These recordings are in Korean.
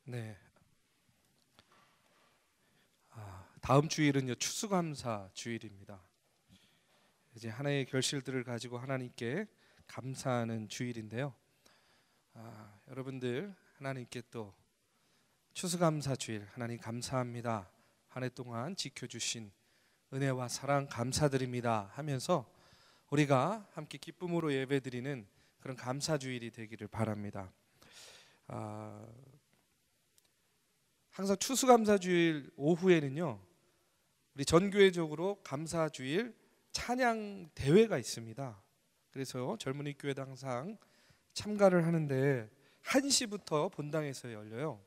네. 다음 주일은요 추수감사 주일입니다. 이제 하나의 결실들을 가지고 하나님께 감사하는 주일인데요. 여러분들 하나님께 또 추수감사 주일 하나님 감사합니다. 한 해 동안 지켜주신 은혜와 사랑 감사드립니다 하면서 우리가 함께 기쁨으로 예배드리는 그런 감사 주일이 되기를 바랍니다. 항상 추수감사 주일 오후에는요 우리 전교회적으로 감사 주일 찬양 대회가 있습니다. 그래서 젊은이 교회도 항상 참가를 하는데 1시부터 본당에서 열려요.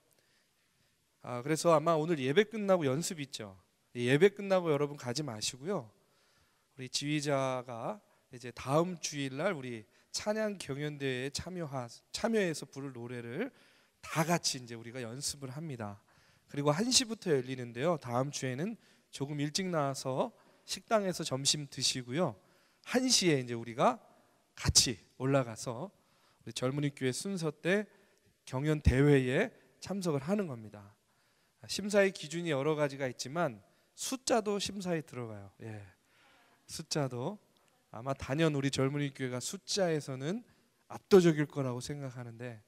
그래서 아마 오늘 예배 끝나고 연습 있죠. 예배 끝나고 여러분 가지 마시고요. 우리 지휘자가 이제 다음 주일날 우리 찬양 경연대회에 참여해서 부를 노래를 다 같이 이제 우리가 연습을 합니다. 그리고 1시부터 열리는데요. 다음 주에는 조금 일찍 나와서 식당에서 점심 드시고요. 1시에 이제 우리가 같이 올라가서 우리 젊은이 교회 순서 때 경연 대회에 참석을 하는 겁니다. 심사의 기준이 여러 가지가 있지만 숫자도 심사에 들어가요. 숫자도 아마 단연 우리 젊은이 교회가 숫자에서는 압도적일 거라고 생각하는데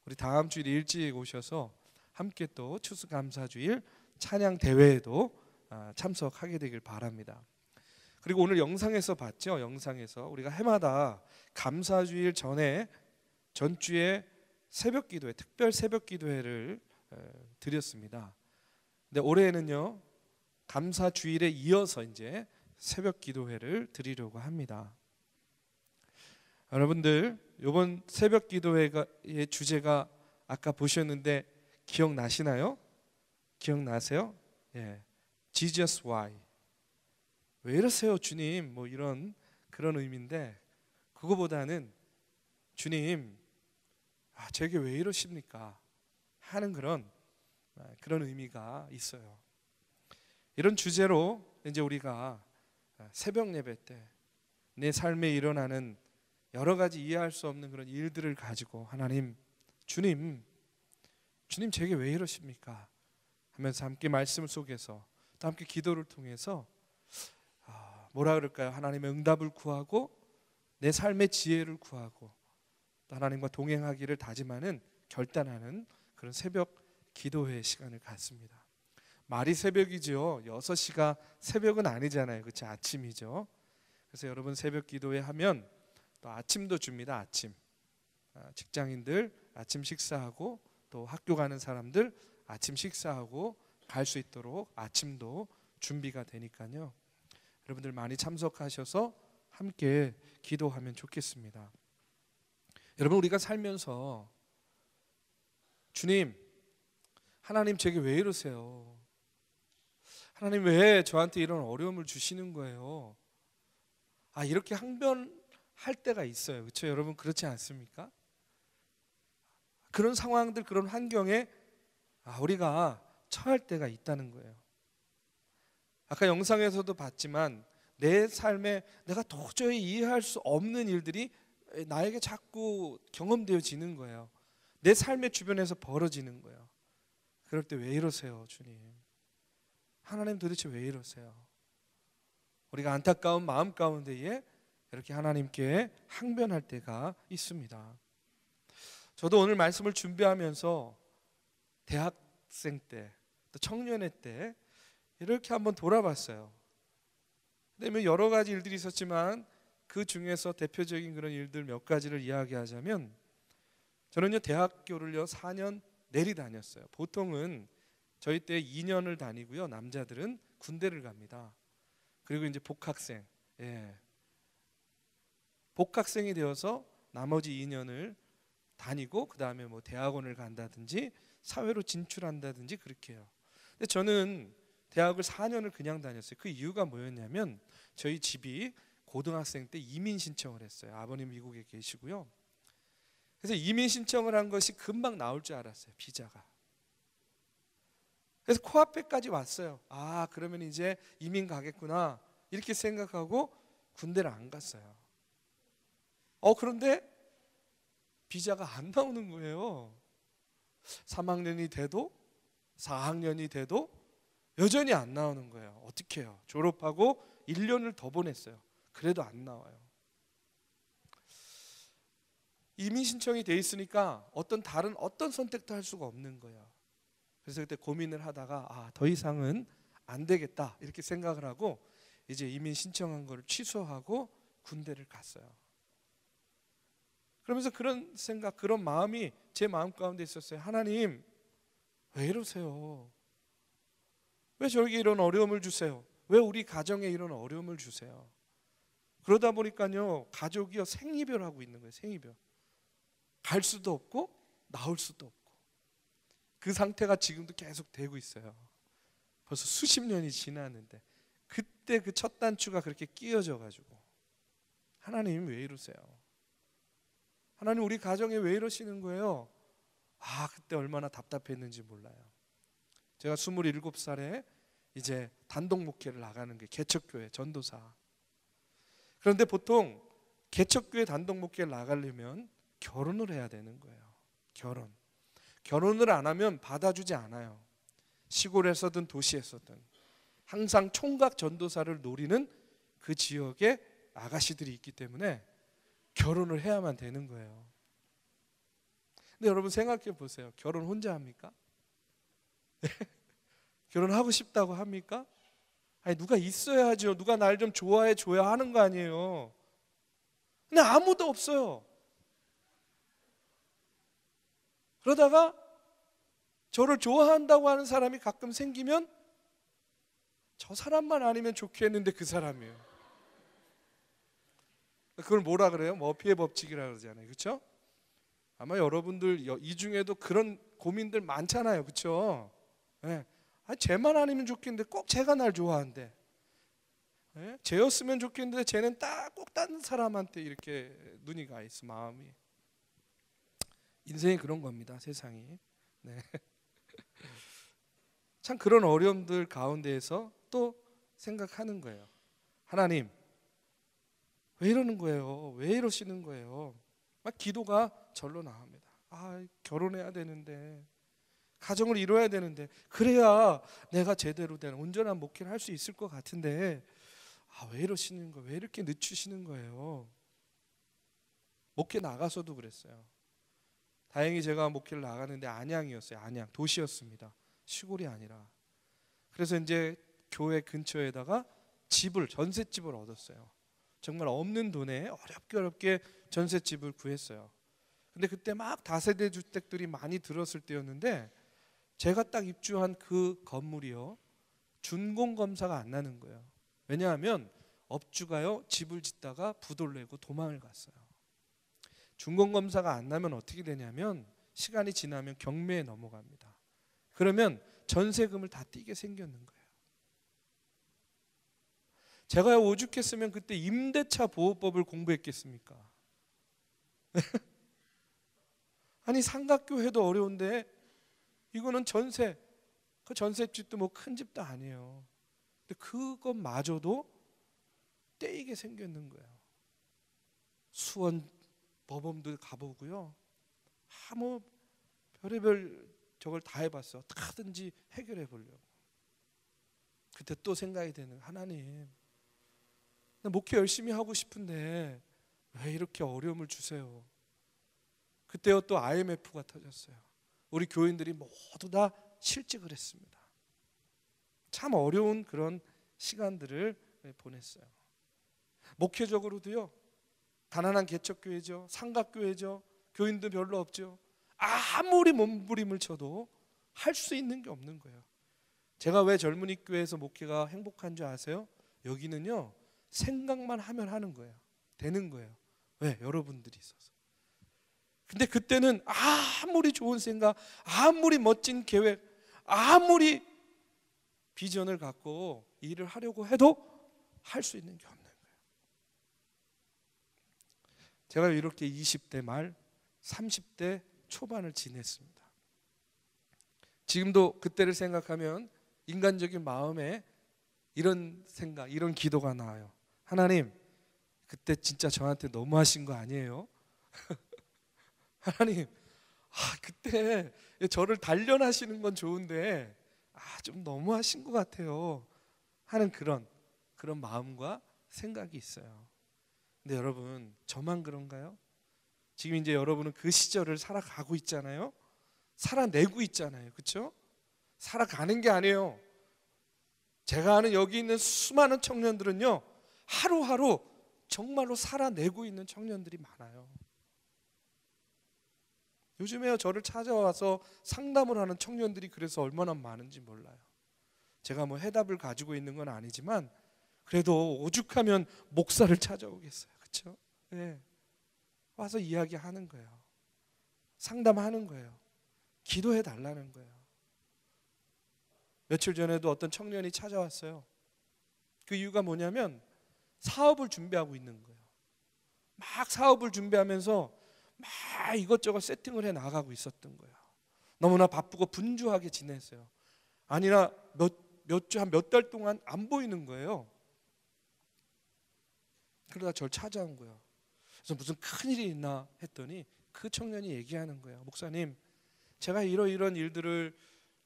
우리 다음 주일에 일찍 오셔서 함께 또 추수감사주일 찬양 대회에도 참석하게 되길 바랍니다. 그리고 오늘 영상에서 봤죠? 영상에서 우리가 해마다 감사주일 전에 전주에 새벽기도회, 특별 새벽기도회를 드렸습니다. 근데 올해는요 감사주일에 이어서 이제 새벽기도회를 드리려고 합니다. 여러분들 이번 새벽기도회의 주제가 아까 보셨는데 기억나시나요? 기억나세요? Jesus why? 왜 이러세요 주님? 뭐 이런 그런 의미인데 그거보다는 주님 제게 왜 이러십니까? 하는 그런 의미가 있어요. 이런 주제로 이제 우리가 새벽 예배 때 내 삶에 일어나는 여러 가지 이해할 수 없는 그런 일들을 가지고 하나님, 주님 제게 왜 이러십니까? 하면서 함께 말씀 속에서 또 함께 기도를 통해서 뭐라 그럴까요? 하나님의 응답을 구하고 내 삶의 지혜를 구하고 또 하나님과 동행하기를 다짐하는 결단하는 그런 새벽 기도회 시간을 갖습니다. 말이 새벽이죠. 6시가 새벽은 아니잖아요. 그렇죠? 아침이죠. 그래서 여러분 새벽 기도회 하면 또 아침도 줍니다. 아침. 직장인들 아침 식사하고 또 학교 가는 사람들 아침 식사하고 갈 수 있도록 아침도 준비가 되니까요. 여러분들 많이 참석하셔서 함께 기도하면 좋겠습니다. 여러분 우리가 살면서 주님, 하나님 제게 왜 이러세요? 하나님 왜 저한테 이런 어려움을 주시는 거예요? 이렇게 항변할 때가 있어요. 그렇죠? 여러분 그렇지 않습니까? 그런 상황들, 그런 환경에 우리가 처할 때가 있다는 거예요. 아까 영상에서도 봤지만 내 삶에 내가 도저히 이해할 수 없는 일들이 나에게 자꾸 경험되어지는 거예요. 내 삶의 주변에서 벌어지는 거예요. 그럴 때 왜 이러세요 주님? 하나님 도대체 왜 이러세요? 우리가 안타까운 마음 가운데에 이렇게 하나님께 항변할 때가 있습니다. 저도 오늘 말씀을 준비하면서 대학생 때 또 청년회 때 이렇게 한번 돌아봤어요. 근데 여러 가지 일들이 있었지만 그 중에서 대표적인 그런 일들 몇 가지를 이야기하자면 저는요 대학교를요 4년 내리 다녔어요. 보통은 저희 때 2년을 다니고요 남자들은 군대를 갑니다. 그리고 이제 복학생, 복학생이 되어서 나머지 2년을 다니고 그 다음에 뭐 대학원을 간다든지 사회로 진출한다든지 그렇게 해요. 근데 저는 대학을 4년을 그냥 다녔어요. 그 이유가 뭐였냐면 저희 집이 고등학생 때 이민 신청을 했어요. 아버님 미국에 계시고요. 그래서 이민 신청을 한 것이 금방 나올 줄 알았어요. 비자가. 그래서 코앞에까지 왔어요. 그러면 이제 이민 가겠구나 이렇게 생각하고 군대를 안 갔어요. 그런데 비자가 안 나오는 거예요. 3학년이 돼도 4학년이 돼도 여전히 안 나오는 거예요. 어떻게 해요? 졸업하고 1년을 더 보냈어요. 그래도 안 나와요. 이민 신청이 돼 있으니까 다른 어떤 선택도 할 수가 없는 거예요. 그래서 그때 고민을 하다가 더 이상은 안 되겠다 이렇게 생각을 하고 이제 이민 신청한 걸 취소하고 군대를 갔어요. 그러면서 그런 생각, 그런 마음이 제 마음 가운데 있었어요. 하나님, 왜 이러세요? 왜 저에게 이런 어려움을 주세요? 왜 우리 가정에 이런 어려움을 주세요? 그러다 보니까요, 가족이요 생이별하고 있는 거예요. 생이별. 갈 수도 없고 나올 수도 없고 그 상태가 지금도 계속 되고 있어요. 벌써 수십 년이 지났는데 그때 그 첫 단추가 그렇게 끼어져 가지고 하나님 왜 이러세요? 하나님 우리 가정에 왜 이러시는 거예요? 그때 얼마나 답답했는지 몰라요. 제가 27살에 이제 단독 목회를 나가는 게 개척교회 전도사. 그런데 보통 개척교회 단독 목회를 나가려면 결혼을 해야 되는 거예요. 결혼을 안 하면 받아주지 않아요. 시골에서든 도시에서든 항상 총각 전도사를 노리는 그 지역에 아가씨들이 있기 때문에 결혼을 해야만 되는 거예요. 근데 여러분 생각해 보세요. 결혼 혼자 합니까? 결혼하고 싶다고 합니까? 아니 누가 있어야죠. 누가 날 좀 좋아해 줘야 하는 거 아니에요. 근데 아무도 없어요. 그러다가 저를 좋아한다고 하는 사람이 가끔 생기면 저 사람만 아니면 좋겠는데 그 사람이에요. 그걸 뭐라 그래요? 머피의 법칙이라 그러잖아요. 그렇죠? 아마 여러분들 이 중에도 그런 고민들 많잖아요. 그렇죠? 네. 쟤만 아니면 좋겠는데 꼭 쟤가 날 좋아한대. 네? 쟤였으면 좋겠는데 쟤는 꼭 다른 사람한테 이렇게 눈이 가 있어. 마음이. 인생이 그런 겁니다. 세상이. 네. 참 그런 어려움들 가운데에서 또 생각하는 거예요. 하나님 왜 이러는 거예요? 왜 이러시는 거예요? 막 기도가 절로 나옵니다. 결혼해야 되는데 가정을 이뤄야 되는데 그래야 내가 제대로 된 온전한 목회를 할 수 있을 것 같은데 왜 이러시는 거예요? 왜 이렇게 늦추시는 거예요? 목회 나가서도 그랬어요. 다행히 제가 목회를 나가는데 안양이었어요. 안양 도시였습니다. 시골이 아니라. 그래서 이제 교회 근처에다가 전셋집을 얻었어요. 정말 없는 돈에 어렵게 전셋집을 구했어요. 근데 그때 막 다세대 주택들이 많이 들었을 때였는데 제가 딱 입주한 그 건물이요 준공 검사가 안 나는 거예요. 왜냐하면 업주가요 집을 짓다가 부도를 내고 도망을 갔어요. 준공 검사가 안 나면 어떻게 되냐면 시간이 지나면 경매에 넘어갑니다. 그러면 전세금을 다 떼게 생겼는 거예요. 제가 오죽했으면 그때 임대차 보호법을 공부했겠습니까? 아니 삼각교회도 어려운데 이거는 그 전셋집도 뭐 큰 집도 아니에요. 근데 그것마저도 떼이게 생겼는 거예요. 수원 법원도 가보고요. 뭐 별의별 저걸 다 해봤어. 다든지 해결해 보려고. 그때 또 생각이 되는 하나님 나 목회 열심히 하고 싶은데 왜 이렇게 어려움을 주세요? 그때요 또 IMF가 터졌어요. 우리 교인들이 모두 다 실직을 했습니다. 참 어려운 그런 시간들을 보냈어요. 목회적으로도요 가난한 개척교회죠. 삼각교회죠. 교인도 별로 없죠. 아무리 몸부림을 쳐도 할 수 있는 게 없는 거예요. 제가 왜 젊은이 교회에서 목회가 행복한 줄 아세요? 여기는요 생각만 하면 하는 거예요. 되는 거예요. 왜? 여러분들이 있어서. 근데 그때는 아무리 좋은 생각, 아무리 멋진 계획, 아무리 비전을 갖고 일을 하려고 해도 할 수 있는 게 없는 거예요. 제가 이렇게 20대 말 30대 초반을 지냈습니다. 지금도 그때를 생각하면 인간적인 마음에 이런 생각, 이런 기도가 나와요. 하나님, 그때 진짜 저한테 너무하신 거 아니에요? 하나님, 그때 저를 단련하시는 건 좋은데 좀 너무하신 것 같아요 하는 그런 마음과 생각이 있어요. 근데 여러분, 저만 그런가요? 지금 이제 여러분은 그 시절을 살아가고 있잖아요. 살아내고 있잖아요. 그렇죠? 살아가는 게 아니에요. 제가 아는 여기 있는 수많은 청년들은요, 하루하루 정말로 살아내고 있는 청년들이 많아요. 요즘에 저를 찾아와서 상담을 하는 청년들이 그래서 얼마나 많은지 몰라요. 제가 뭐 해답을 가지고 있는 건 아니지만 그래도 오죽하면 목사를 찾아오겠어요. 그렇죠? 네. 와서 이야기하는 거예요. 상담하는 거예요. 기도해 달라는 거예요. 며칠 전에도 어떤 청년이 찾아왔어요. 그 이유가 뭐냐면 사업을 준비하고 있는 거예요. 막 사업을 준비하면서 막 이것저것 세팅을 해 나가고 있었던 거예요. 너무나 바쁘고 분주하게 지냈어요. 아니나 한 몇 달 동안 안 보이는 거예요. 그러다 저를 찾아온 거예요. 그래서 무슨 큰일이 있나 했더니 그 청년이 얘기하는 거예요. 목사님, 제가 이런 일들을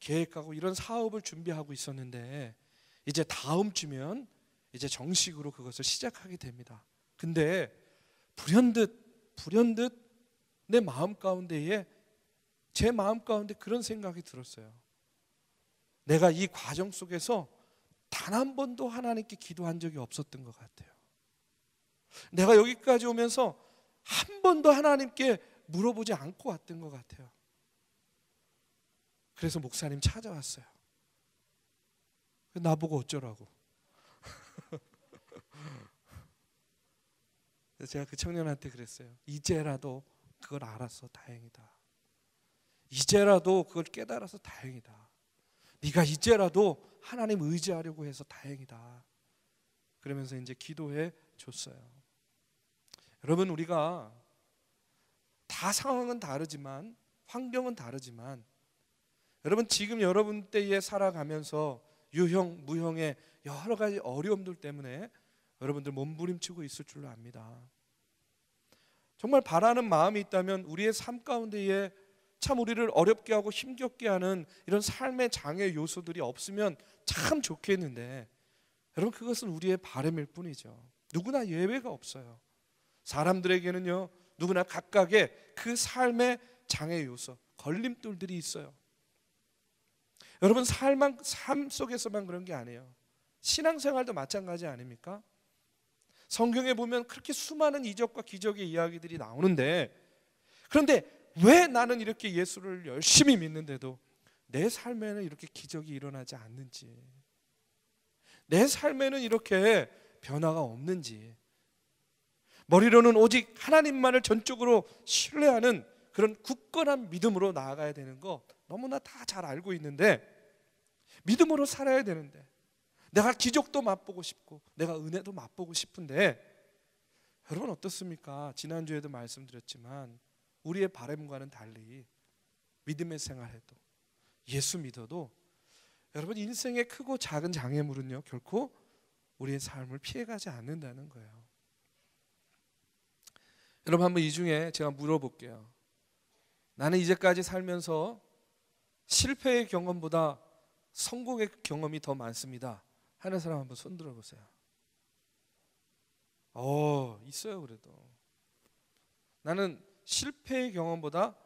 계획하고 이런 사업을 준비하고 있었는데 이제 다음 주면 이제 정식으로 그것을 시작하게 됩니다. 근데 불현듯 내 마음 가운데에, 제 마음 가운데 그런 생각이 들었어요. 내가 이 과정 속에서 단 한 번도 하나님께 기도한 적이 없었던 것 같아요. 내가 여기까지 오면서 한 번도 하나님께 물어보지 않고 왔던 것 같아요. 그래서 목사님 찾아왔어요. 나보고 어쩌라고. 제가 그 청년한테 그랬어요. 이제라도 그걸 알아서 다행이다. 이제라도 그걸 깨달아서 다행이다. 네가 이제라도 하나님 의지하려고 해서 다행이다. 그러면서 이제 기도해 줬어요. 여러분, 우리가 다 상황은 다르지만, 환경은 다르지만, 여러분 지금 여러분 때에 살아가면서 유형, 무형의 여러 가지 어려움들 때문에 여러분들 몸부림치고 있을 줄로 압니다. 정말 바라는 마음이 있다면 우리의 삶 가운데에 참 우리를 어렵게 하고 힘겹게 하는 이런 삶의 장애 요소들이 없으면 참 좋겠는데, 여러분 그것은 우리의 바람일 뿐이죠. 누구나 예외가 없어요. 사람들에게는요, 누구나 각각의 그 삶의 장애 요소, 걸림돌들이 있어요. 여러분 삶 속에서만 그런 게 아니에요. 신앙생활도 마찬가지 아닙니까? 성경에 보면 그렇게 수많은 이적과 기적의 이야기들이 나오는데, 그런데 왜 나는 이렇게 예수를 열심히 믿는데도 내 삶에는 이렇게 기적이 일어나지 않는지, 내 삶에는 이렇게 변화가 없는지, 머리로는 오직 하나님만을 전적으로 신뢰하는 그런 굳건한 믿음으로 나아가야 되는 거 너무나 다 잘 알고 있는데, 믿음으로 살아야 되는데, 내가 기적도 맛보고 싶고 내가 은혜도 맛보고 싶은데, 여러분 어떻습니까? 지난주에도 말씀드렸지만 우리의 바람과는 달리 믿음의 생활해도, 예수 믿어도 여러분 인생의 크고 작은 장애물은요 결코 우리의 삶을 피해가지 않는다는 거예요. 여러분 한번 이 중에 제가 물어볼게요. 나는 이제까지 살면서 실패의 경험보다 성공의 경험이 더 많습니다 하는 사람 한번 손 들어보세요. 있어요. 그래도 나는 실패의 경험보다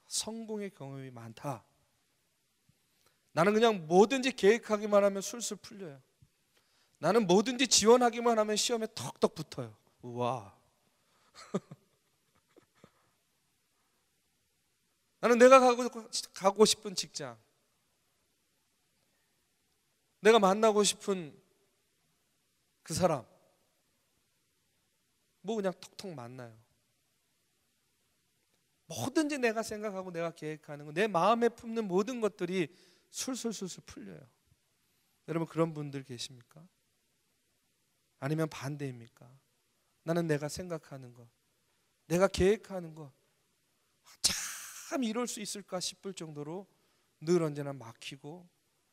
성공의 경험이 많다. 나는 그냥 뭐든지 계획하기만 하면 술술 풀려요. 나는 뭐든지 지원하기만 하면 시험에 턱턱 붙어요. 우와. 나는 내가 가고 싶은 직장, 내가 만나고 싶은 그 사람, 뭐 그냥 톡톡 만나요. 뭐든지 내가 생각하고 내가 계획하는 거, 내 마음에 품는 모든 것들이 술술술술 풀려요. 여러분 그런 분들 계십니까? 아니면 반대입니까? 나는 내가 생각하는 것, 내가 계획하는 것 참 이룰 수 있을까 싶을 정도로 늘 언제나 막히고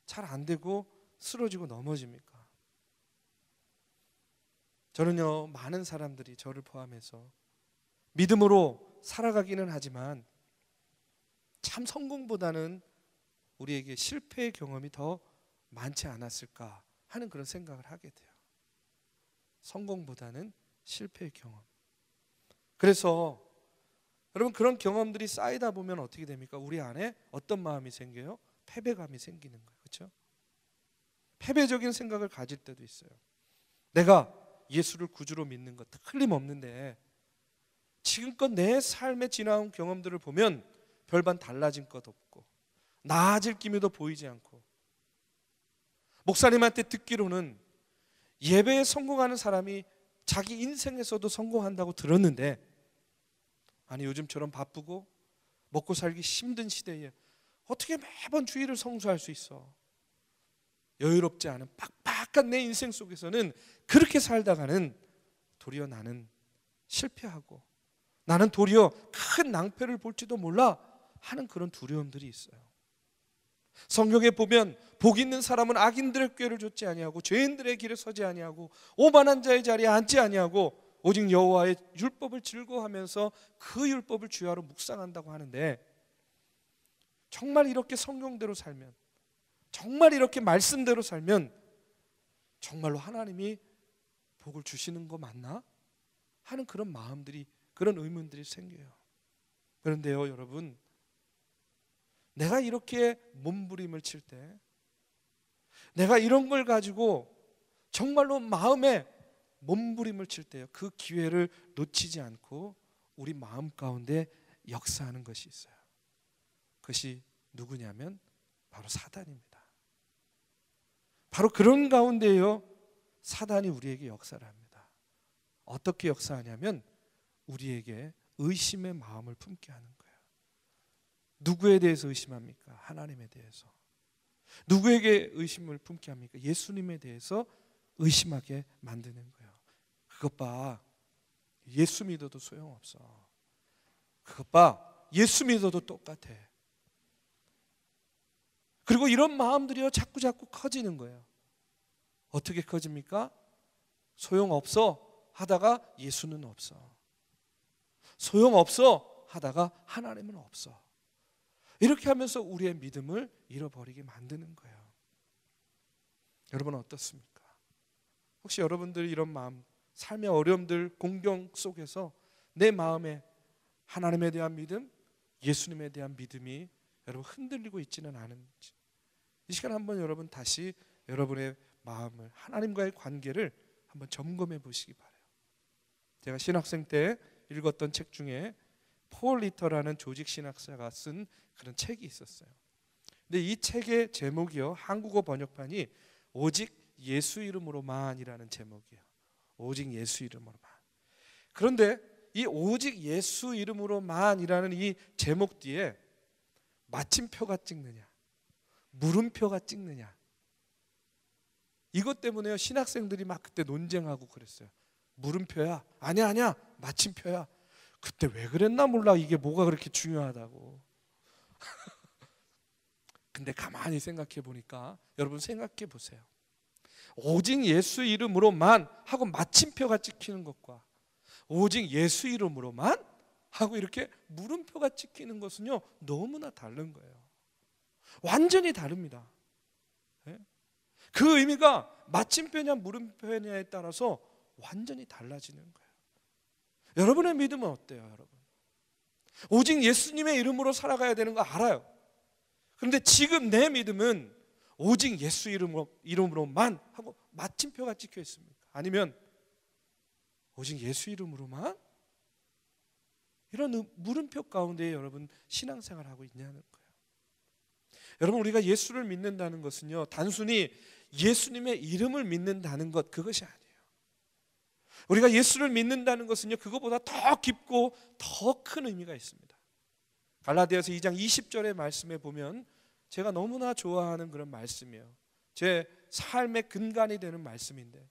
잘 안 되고 쓰러지고 넘어집니까? 저는요, 많은 사람들이 저를 포함해서 믿음으로 살아가기는 하지만 참 성공보다는 우리에게 실패의 경험이 더 많지 않았을까 하는 그런 생각을 하게 돼요. 성공보다는 실패의 경험. 그래서 여러분, 그런 경험들이 쌓이다 보면 어떻게 됩니까? 우리 안에 어떤 마음이 생겨요? 패배감이 생기는 거예요. 그렇죠? 패배적인 생각을 가질 때도 있어요. 내가 예수를 구주로 믿는 것 틀림없는데 지금껏 내 삶에 지나온 경험들을 보면 별반 달라진 것 없고 나아질 기미도 보이지 않고, 목사님한테 듣기로는 예배에 성공하는 사람이 자기 인생에서도 성공한다고 들었는데, 아니 요즘처럼 바쁘고 먹고 살기 힘든 시대에 어떻게 매번 주일을 성수할 수 있어? 여유롭지 않은 빡빡한 내 인생 속에서는 그렇게 살다가는 도리어 나는 실패하고 나는 도리어 큰 낭패를 볼지도 몰라 하는 그런 두려움들이 있어요. 성경에 보면 복 있는 사람은 악인들의 꾀를 좇지 아니하고 죄인들의 길에 서지 아니하고 오만한 자의 자리에 앉지 아니하고 오직 여호와의 율법을 즐거워하면서 그 율법을 주야로 묵상한다고 하는데, 정말 이렇게 성경대로 살면, 정말 이렇게 말씀대로 살면 정말로 하나님이 복을 주시는 거 맞나? 하는 그런 마음들이, 그런 의문들이 생겨요. 그런데요 여러분, 내가 이렇게 몸부림을 칠 때, 내가 이런 걸 가지고 정말로 마음에 몸부림을 칠 때요, 그 기회를 놓치지 않고 우리 마음 가운데 역사하는 것이 있어요. 그것이 누구냐면 바로 사단입니다. 바로 그런 가운데요 사단이 우리에게 역사를 합니다. 어떻게 역사하냐면 우리에게 의심의 마음을 품게 하는 거예요. 누구에 대해서 의심합니까? 하나님에 대해서. 누구에게 의심을 품게 합니까? 예수님에 대해서 의심하게 만드는 거예요. 그것 봐, 예수 믿어도 소용없어. 그것 봐, 예수 믿어도 똑같아. 그리고 이런 마음들이요 자꾸 커지는 거예요. 어떻게 커집니까? 소용없어 하다가 예수는 없어. 소용없어 하다가 하나님은 없어. 이렇게 하면서 우리의 믿음을 잃어버리게 만드는 거예요. 여러분 어떻습니까? 혹시 여러분들 이런 마음, 삶의 어려움들, 공경 속에서 내 마음에 하나님에 대한 믿음, 예수님에 대한 믿음이 여러분 흔들리고 있지는 않은지, 이 시간 한번 여러분 다시 여러분의 마음을, 하나님과의 관계를 한번 점검해 보시기 바라요. 제가 신학생 때 읽었던 책 중에 폴 리터라는 조직 신학자가 쓴 그런 책이 있었어요. 근데 이 책의 제목이요, 한국어 번역판이 오직 예수 이름으로만이라는 제목이에요. 오직 예수 이름으로만. 그런데 이 오직 예수 이름으로만이라는 이 제목 뒤에 마침표가 찍느냐, 물음표가 찍느냐, 이것 때문에요 신학생들이 막 그때 논쟁하고 그랬어요. 물음표야? 아니야 마침표야. 그때 왜 그랬나 몰라. 이게 뭐가 그렇게 중요하다고. 근데 가만히 생각해 보니까, 여러분 생각해 보세요. 오직 예수 이름으로만 하고 마침표가 찍히는 것과 오직 예수 이름으로만 하고 이렇게 물음표가 찍히는 것은요 너무나 다른 거예요. 완전히 다릅니다. 그 의미가 마침표냐 물음표냐에 따라서 완전히 달라지는 거예요. 여러분의 믿음은 어때요, 여러분? 오직 예수님의 이름으로 살아가야 되는 거 알아요. 그런데 지금 내 믿음은 오직 예수 이름으로만 하고 마침표가 찍혀 있습니까? 아니면 오직 예수 이름으로만? 이런 물음표 가운데 여러분 신앙생활하고 있냐는 거예요. 여러분, 우리가 예수를 믿는다는 것은요 단순히 예수님의 이름을 믿는다는 것, 그것이 아니에요. 우리가 예수를 믿는다는 것은요 그것보다 더 깊고 더 큰 의미가 있습니다. 갈라디아서 2장 20절의 말씀에 보면 제가 너무나 좋아하는 그런 말씀이에요. 제 삶의 근간이 되는 말씀인데,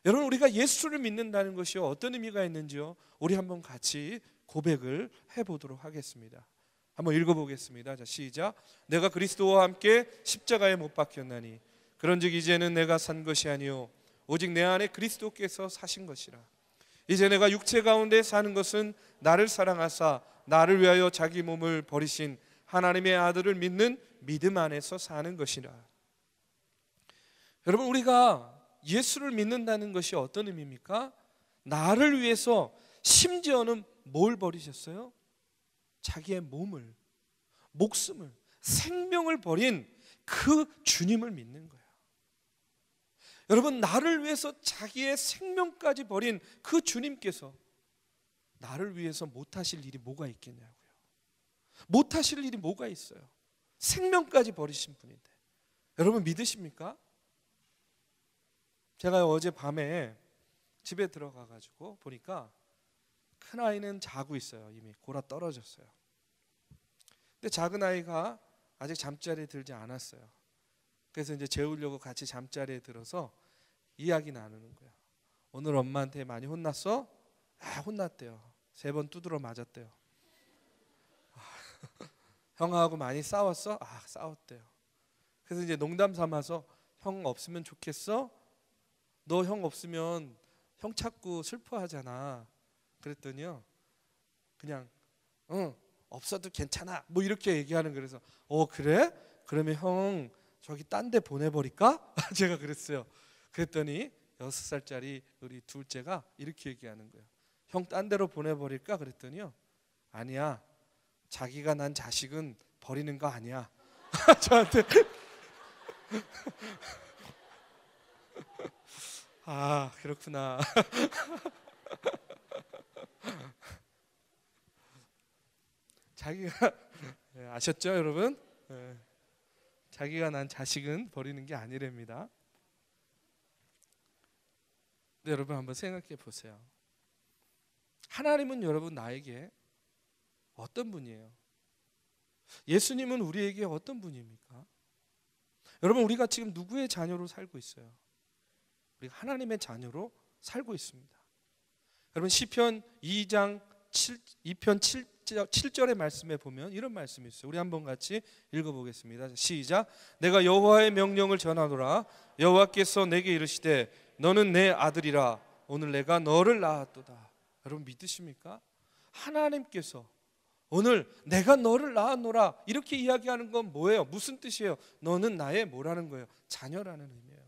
여러분 우리가 예수를 믿는다는 것이 어떤 의미가 있는지요 우리 한번 같이 고백을 해보도록 하겠습니다. 한번 읽어보겠습니다. 자, 시작. 내가 그리스도와 함께 십자가에 못 박혔나니 그런즉 이제는 내가 산 것이 아니요 오직 내 안에 그리스도께서 사신 것이라. 이제 내가 육체 가운데 사는 것은 나를 사랑하사 나를 위하여 자기 몸을 버리신 하나님의 아들을 믿는 믿음 안에서 사는 것이라. 여러분, 우리가 예수를 믿는다는 것이 어떤 의미입니까? 나를 위해서 심지어는 뭘 버리셨어요? 자기의 몸을, 목숨을, 생명을 버린 그 주님을 믿는 거예요. 여러분, 나를 위해서 자기의 생명까지 버린 그 주님께서 나를 위해서 못하실 일이 뭐가 있겠냐고요. 못하실 일이 뭐가 있어요? 생명까지 버리신 분인데 여러분 믿으십니까? 제가 어젯밤에 집에 들어가가지고 보니까 큰아이는 자고 있어요. 이미 골아 떨어졌어요. 근데 작은 아이가 아직 잠자리에 들지 않았어요. 그래서 이제 재우려고 같이 잠자리에 들어서 이야기 나누는 거예요. 오늘 엄마한테 많이 혼났어? 혼났대요. 3번 두드러 맞았대요. 형하고 많이 싸웠어? 싸웠대요. 그래서 이제 농담 삼아서 형 없으면 좋겠어? 너 형 없으면 형 찾고 슬퍼하잖아. 그랬더니요, 그냥 없어도 괜찮아 뭐 이렇게 얘기하는 거라서 그래? 그러면 형 저기 딴 데 보내버릴까? 제가 그랬어요. 그랬더니 6살짜리 우리 둘째가 이렇게 얘기하는 거예요. 형 딴 데로 보내버릴까? 그랬더니요, 아니야, 자기가 난 자식은 버리는 거 아니야. 저한테 그렇구나. 자기가 아셨죠, 여러분? 자기가 난 자식은 버리는 게 아니랍니다. 근데 여러분 한번 생각해 보세요. 하나님은 여러분 나에게 어떤 분이에요? 예수님은 우리에게 어떤 분입니까? 여러분, 우리가 지금 누구의 자녀로 살고 있어요? 우리가 하나님의 자녀로 살고 있습니다. 여러분, 시편 2편 7절의 말씀에 보면 이런 말씀이 있어요. 우리 한번 같이 읽어보겠습니다. 시작. 내가 여호와의 명령을 전하노라. 여호와께서 내게 이르시되 너는 내 아들이라. 오늘 내가 너를 낳았도다. 여러분 믿으십니까? 하나님께서 오늘 내가 너를 낳았노라 이렇게 이야기하는 건 뭐예요? 무슨 뜻이에요? 너는 나의 뭐라는 거예요? 자녀라는 의미예요.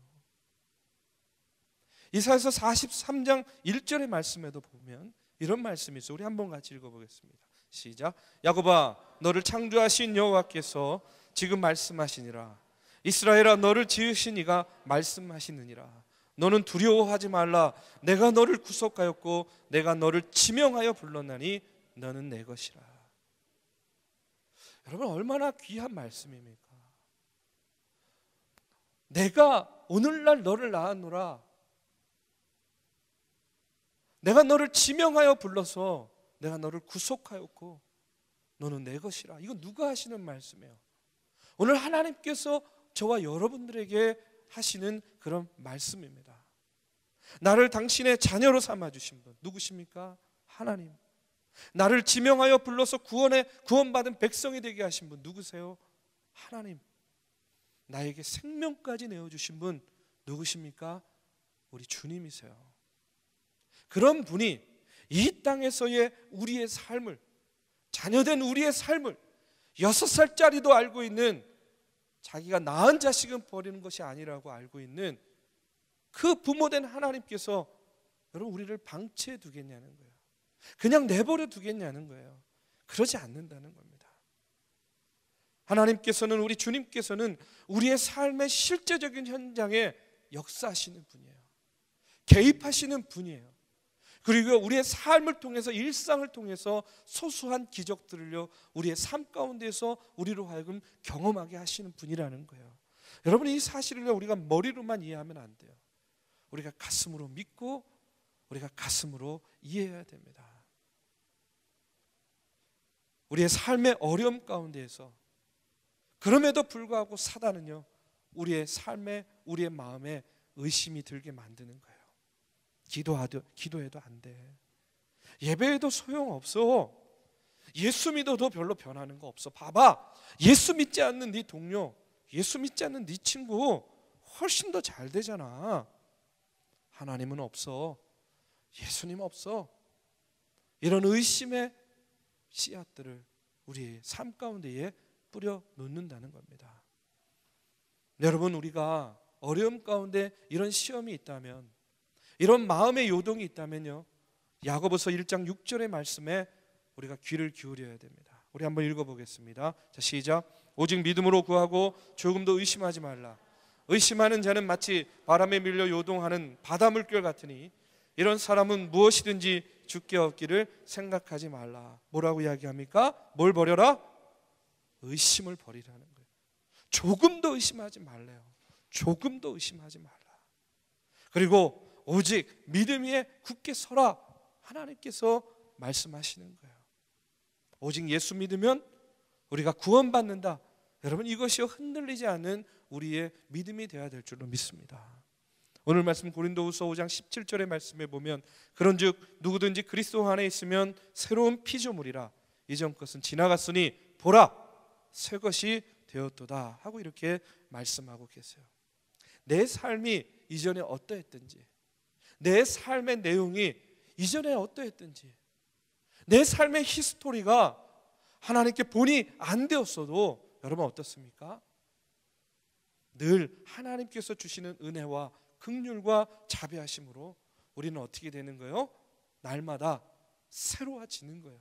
이사야서 43장 1절의 말씀에도 보면 이런 말씀이 있어요. 우리 한번 같이 읽어보겠습니다. 시작. 야곱아, 너를 창조하신 여호와께서 지금 말씀하시니라. 이스라엘아, 너를 지으신 이가 말씀하시느니라. 너는 두려워하지 말라. 내가 너를 구속하였고 내가 너를 지명하여 불렀나니 너는 내 것이라. 여러분, 얼마나 귀한 말씀입니까? 내가 오늘날 너를 낳았노라. 내가 너를 지명하여 불러서 내가 너를 구속하였고 너는 내 것이라. 이거 누가 하시는 말씀이에요? 오늘 하나님께서 저와 여러분들에게 하시는 그런 말씀입니다. 나를 당신의 자녀로 삼아주신 분 누구십니까? 하나님. 나를 지명하여 불러서 구원받은 백성이 되게 하신 분 누구세요? 하나님. 나에게 생명까지 내어주신 분 누구십니까? 우리 주님이세요. 그런 분이 이 땅에서의 우리의 삶을, 자녀된 우리의 삶을 6살짜리도 알고 있는, 자기가 낳은 자식은 버리는 것이 아니라고 알고 있는 그 부모된 하나님께서 여러분 우리를 방치해 두겠냐는 거예요. 그냥 내버려 두겠냐는 거예요. 그러지 않는다는 겁니다. 하나님께서는, 우리 주님께서는 우리의 삶의 실제적인 현장에 역사하시는 분이에요. 개입하시는 분이에요. 그리고 우리의 삶을 통해서, 일상을 통해서 소소한 기적들을요 우리의 삶 가운데서 우리로 하여금 경험하게 하시는 분이라는 거예요. 여러분, 이 사실을 우리가 머리로만 이해하면 안 돼요. 우리가 가슴으로 믿고 우리가 가슴으로 이해해야 됩니다. 우리의 삶의 어려움 가운데에서 그럼에도 불구하고 사단은요 우리의 삶에, 우리의 마음에 의심이 들게 만드는 거예요. 기도해도 안 돼. 예배해도 소용없어. 예수 믿어도 별로 변하는 거 없어. 봐봐, 예수 믿지 않는 네 동료, 예수 믿지 않는 네 친구 훨씬 더 잘 되잖아. 하나님은 없어. 예수님 없어. 이런 의심의 씨앗들을 우리의 삶 가운데에 뿌려 놓는다는 겁니다. 여러분, 우리가 어려움 가운데 이런 시험이 있다면, 이런 마음의 요동이 있다면요, 야고보서 1장 6절의 말씀에 우리가 귀를 기울여야 됩니다. 우리 한번 읽어보겠습니다. 자, 시작. 오직 믿음으로 구하고 조금도 의심하지 말라. 의심하는 자는 마치 바람에 밀려 요동하는 바다 물결 같으니 이런 사람은 무엇이든지 죽게 얻기를 생각하지 말라. 뭐라고 이야기합니까? 뭘 버려라? 의심을 버리라는 거예요. 조금도 의심하지 말래요. 조금도 의심하지 말라. 그리고 오직 믿음 위에 굳게 서라. 하나님께서 말씀하시는 거예요. 오직 예수 믿으면 우리가 구원받는다. 여러분, 이것이 흔들리지 않는 우리의 믿음이 되어야 될 줄로 믿습니다. 오늘 말씀 고린도후서 5장 17절의 말씀에 보면 그런즉 누구든지 그리스도 안에 있으면 새로운 피조물이라 이전 것은 지나갔으니 보라 새 것이 되었도다 하고 이렇게 말씀하고 계세요. 내 삶이 이전에 어떠했든지, 내 삶의 내용이 이전에 어떠했든지, 내 삶의 히스토리가 하나님께 본이 안 되었어도 여러분 어떻습니까? 늘 하나님께서 주시는 은혜와 긍휼과 자비하심으로 우리는 어떻게 되는 거예요? 날마다 새로워지는 거예요.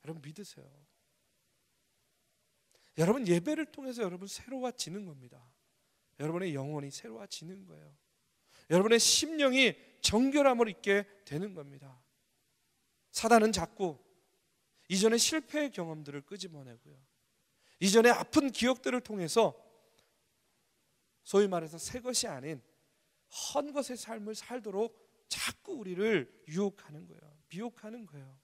여러분 믿으세요. 여러분 예배를 통해서 여러분 새로워지는 겁니다. 여러분의 영혼이 새로워지는 거예요. 여러분의 심령이 정결함을 입게 되는 겁니다. 사단은 자꾸 이전의 실패의 경험들을 끄집어내고요, 이전의 아픈 기억들을 통해서 소위 말해서 새 것이 아닌 헌 것의 삶을 살도록 자꾸 우리를 유혹하는 거예요. 미혹하는 거예요.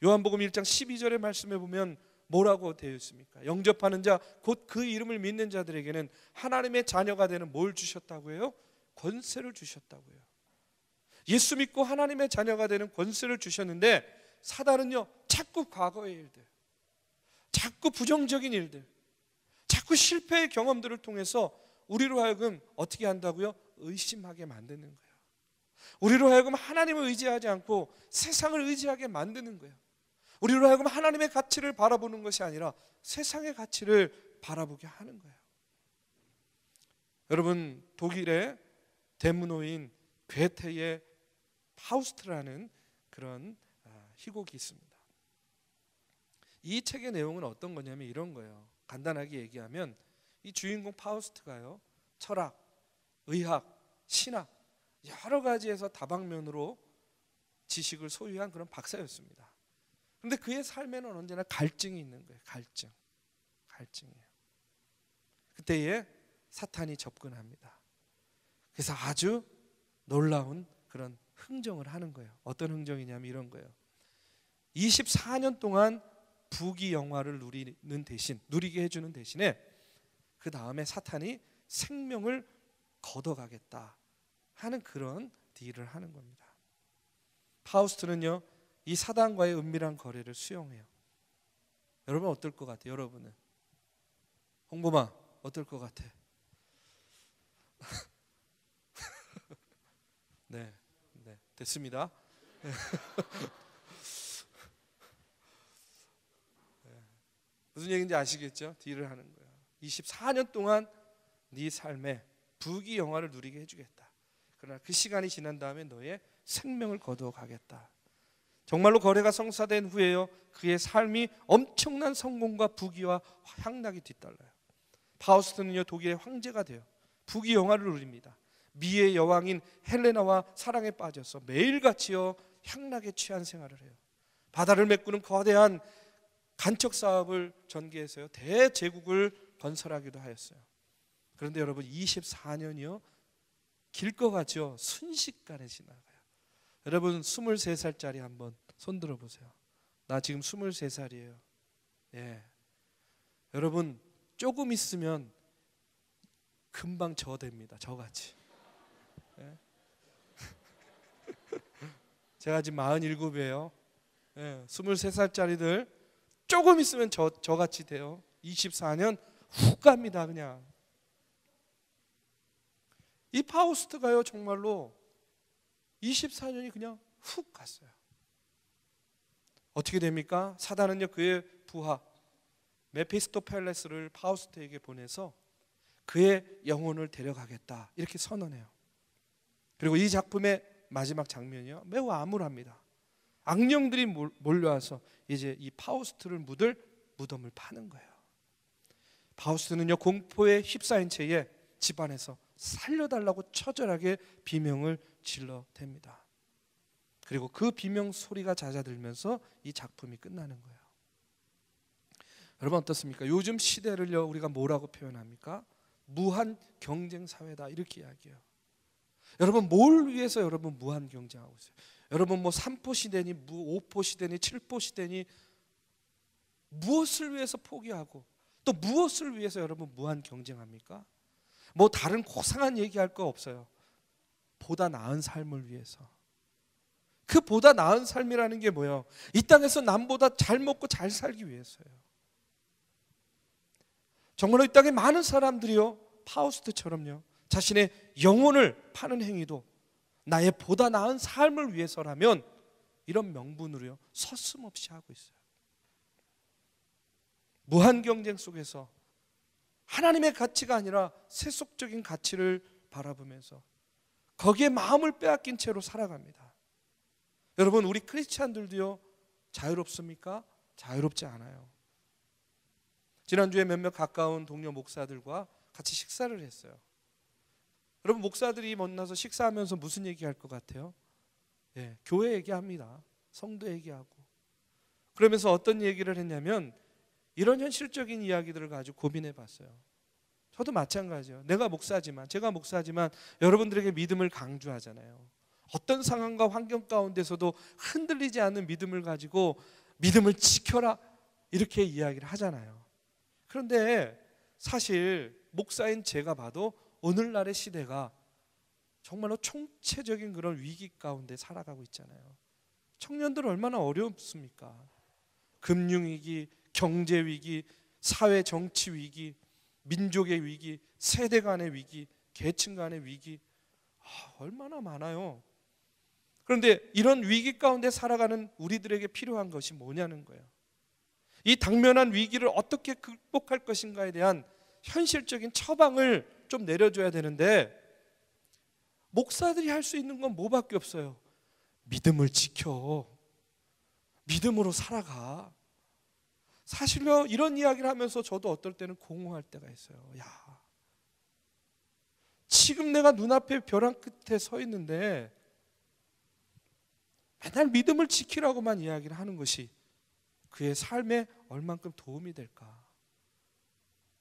요한복음 1장 12절의 말씀에 보면 뭐라고 되어 있습니까? 영접하는 자 곧 그 이름을 믿는 자들에게는 하나님의 자녀가 되는 뭘 주셨다고 해요? 권세를 주셨다고요. 예수 믿고 하나님의 자녀가 되는 권세를 주셨는데 사단은요 자꾸 과거의 일들, 자꾸 부정적인 일들, 자꾸 실패의 경험들을 통해서 우리로 하여금 어떻게 한다고요? 의심하게 만드는 거예요. 우리로 하여금 하나님을 의지하지 않고 세상을 의지하게 만드는 거예요. 우리로 하여금 하나님의 가치를 바라보는 것이 아니라 세상의 가치를 바라보게 하는 거예요. 여러분 독일의 대문호인 괴테의 파우스트라는 그런 희곡이 있습니다. 이 책의 내용은 어떤 거냐면 이런 거예요. 간단하게 얘기하면 이 주인공 파우스트가요 철학, 의학, 신학 여러 가지에서 다방면으로 지식을 소유한 그런 박사였습니다. 그런데 그의 삶에는 언제나 갈증이 있는 거예요. 갈증이에요. 그때에 사탄이 접근합니다. 그래서 아주 놀라운 그런 흥정을 하는 거예요. 어떤 흥정이냐면 이런 거예요. 24년 동안 부귀영화를 누리게 해주는 대신에 그 다음에 사탄이 생명을 걷어가겠다 하는 그런 딜을 하는 겁니다. 파우스트는요 이 사단과의 은밀한 거래를 수용해요. 여러분 어떨 것 같아요? 여러분은 홍보마 어떨 것 같아? 네, 됐습니다. 무슨 얘기인지 아시겠죠? 딜을 하는 거예요. 24년 동안 네 삶에 부귀영화를 누리게 해주겠다. 그러나 그 시간이 지난 다음에 너의 생명을 거두어 가겠다. 정말로 거래가 성사된 후에요 그의 삶이 엄청난 성공과 부귀와 향락이 뒤따라요. 파우스트는요 독일의 황제가 돼요. 부귀영화를 누립니다. 미의 여왕인 헬레나와 사랑에 빠져서 매일같이요 향락에 취한 생활을 해요. 바다를 메꾸는 거대한 간척 사업을 전개해서요 대제국을 건설하기도 하였어요. 그런데 여러분 24년이요 길 것 같죠? 순식간에 지나가요. 여러분 23살짜리 한번 손 들어보세요. 나 지금 23살이에요. 예. 여러분 조금 있으면 금방 저 됩니다. 저같이. 예. 제가 지금 47이에요. 예. 23살짜리들 조금 있으면 저같이 돼요. 24년 훅 갑니다. 그냥. 이 파우스트가요 정말로 24년이 그냥 훅 갔어요. 어떻게 됩니까? 사단은요 그의 부하 메피스토펠레스를 파우스트에게 보내서 그의 영혼을 데려가겠다 이렇게 선언해요. 그리고 이 작품의 마지막 장면이요, 매우 암울합니다. 악령들이 몰려와서 이제 이 파우스트를 묻을 무덤을 파는 거예요. 파우스트는요, 공포에 휩싸인 채에 집안에서 살려달라고 처절하게 비명을 질러댑니다. 그리고 그 비명 소리가 잦아들면서 이 작품이 끝나는 거예요. 여러분 어떻습니까? 요즘 시대를요, 우리가 뭐라고 표현합니까? 무한 경쟁 사회다 이렇게 이야기해요. 여러분 뭘 위해서 여러분 무한 경쟁하고 있어요? 여러분 뭐 3포 시대니 5포 시대니 7포 시대니 무엇을 위해서 포기하고 또 무엇을 위해서 여러분 무한 경쟁합니까? 뭐 다른 고상한 얘기할 거 없어요. 보다 나은 삶을 위해서. 그 보다 나은 삶이라는 게 뭐예요? 이 땅에서 남보다 잘 먹고 잘 살기 위해서요. 정말로 이 땅에 많은 사람들이요, 파우스트처럼요, 자신의 영혼을 파는 행위도 나의 보다 나은 삶을 위해서라면 이런 명분으로요 서슴없이 하고 있어요. 무한 경쟁 속에서 하나님의 가치가 아니라 세속적인 가치를 바라보면서 거기에 마음을 빼앗긴 채로 살아갑니다. 여러분 우리 크리스찬들도요 자유롭습니까? 자유롭지 않아요. 지난주에 몇몇 가까운 동료 목사들과 같이 식사를 했어요. 여러분 목사들이 만나서 식사하면서 무슨 얘기할 것 같아요? 교회 얘기합니다. 성도 얘기하고. 그러면서 어떤 얘기를 했냐면 이런 현실적인 이야기들을 가지고 고민해 봤어요. 저도 마찬가지예요. 제가 목사지만 여러분들에게 믿음을 강조하잖아요. 어떤 상황과 환경 가운데서도 흔들리지 않는 믿음을 가지고 믿음을 지켜라 이렇게 이야기를 하잖아요. 그런데 사실 목사인 제가 봐도 오늘날의 시대가 정말로 총체적인 그런 위기 가운데 살아가고 있잖아요. 청년들 얼마나 어렵습니까? 금융위기, 경제위기, 사회 정치 위기, 민족의 위기, 세대 간의 위기, 계층 간의 위기, 얼마나 많아요. 그런데 이런 위기 가운데 살아가는 우리들에게 필요한 것이 뭐냐는 거예요. 이 당면한 위기를 어떻게 극복할 것인가에 대한 현실적인 처방을 좀 내려줘야 되는데 목사들이 할 수 있는 건 뭐밖에 없어요. 믿음을 지켜. 믿음으로 살아가. 사실요 이런 이야기를 하면서 저도 어떨 때는 공허할 때가 있어요. 야, 지금 내가 눈앞에 벼랑 끝에 서 있는데 맨날 믿음을 지키라고만 이야기를 하는 것이 그의 삶에 얼만큼 도움이 될까?